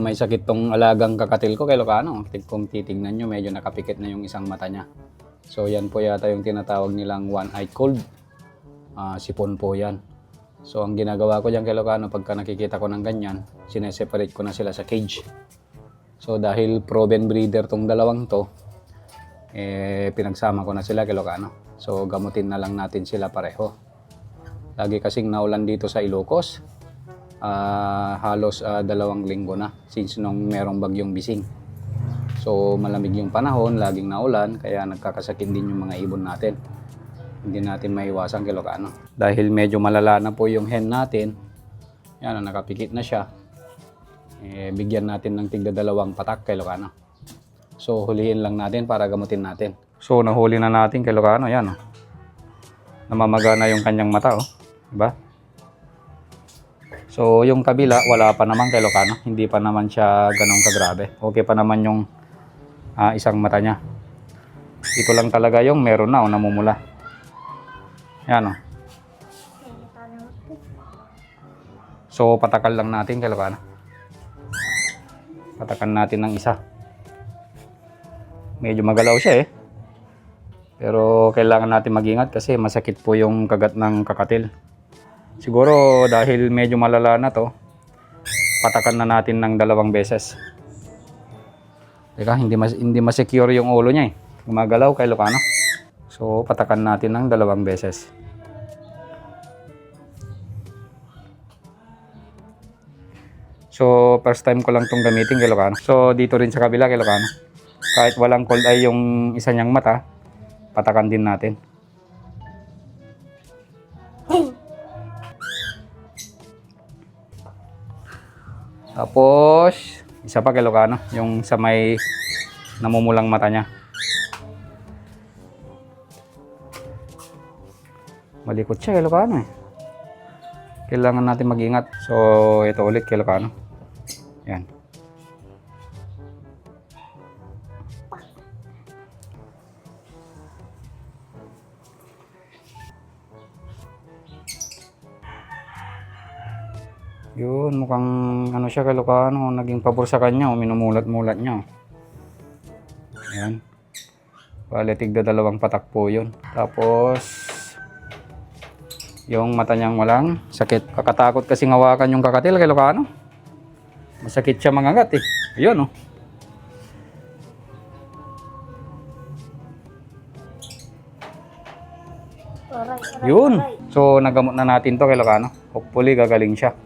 May sakit tong alagang kakatil ko kay Ilocano. Kung titignan nyo, medyo nakapikit na yung isang mata niya. So yan po yata yung tinatawag nilang one-eyed cold. Sipon po yan. So ang ginagawa ko dyan kay Ilocano, pagka nakikita ko ng ganyan, sineseparate ko na sila sa cage. So dahil proven breeder tong dalawang to, pinagsama ko na sila kay Ilocano. So gamutin na lang natin sila pareho. Lagi kasing naulan dito sa Ilocos. Halos 2 linggo na since nung merong bagyong Bising. So malamig yung panahon, laging naulan, kaya nagkakasakit din yung mga ibon natin. Hindi natin maiwasan kay Ilocano. Dahil medyo malala na po yung hen natin, yan, nakapikit na siya, bigyan natin ng tigda 2 patak kay Ilocano. So huliin lang natin para gamutin natin. So nahuli na natin kay Ilocano, yan, namamaga na yung kanyang mata, diba? So yung kabila, wala pa naman kay Ilocano, hindi pa naman siya ganun kagrabe. Okay pa naman yung isang mata niya. Ito lang talaga yung meron na namumula. Yan. So patakan lang natin kay Ilocano. Patakan natin ng isa. Medyo magalaw siya pero kailangan natin mag-ingat kasi masakit po yung kagat ng kakatil. Siguro dahil medyo malala na to, patakan na natin ng 2 beses. Teka, hindi ma-secure yung ulo niya Gumagalaw kay Ilocano. So patakan natin ng 2 beses. So first time ko lang tong gamitin kay Ilocano. So dito rin sa kabila kay Ilocano, kahit walang cold eye yung isa niyang mata, patakan din natin. Tapos isa pa kay Ilocano, yung sa may namumulang mata niya. Malikot siya kay Ilocano Kailangan natin mag-ingat. So ito ulit kay Ilocano. Yan. Yun, mukhang ano siya kay Ilocano, naging pabor sa kanya, minumulat-mulat niya. Ayan. Bale, tigda 2 patak po yun. Tapos, yung mata niyang walang sakit. Kakatakot kasi hawakan yung kakatil kay Ilocano. Masakit siya mangagat Ayun Yun. So, nagamot na natin to kay Ilocano. Hopefully, gagaling siya.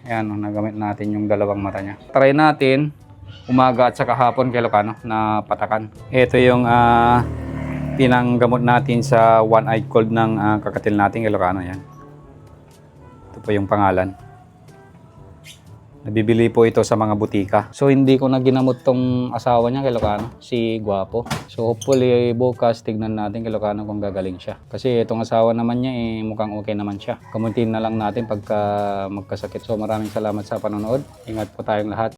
Ayan, nagamit natin yung 2 mata niya. Try natin umaga at saka hapon kay Ilocano na patakan. Ito yung pinanggamot natin sa one-eyed cold ng kakatil natin kay Ilocano. Yan. Ito po yung pangalan. Nabibili po ito sa mga butika. So hindi ko na ginamot tong asawa niya kay Ilocano, si Guapo. So hopefully bukas tignan natin kay Ilocano kung gagaling siya. Kasi itong asawa naman niya mukhang okay naman siya. Gamutin na lang natin pagka magkasakit. So maraming salamat sa panonood. Ingat po tayong lahat.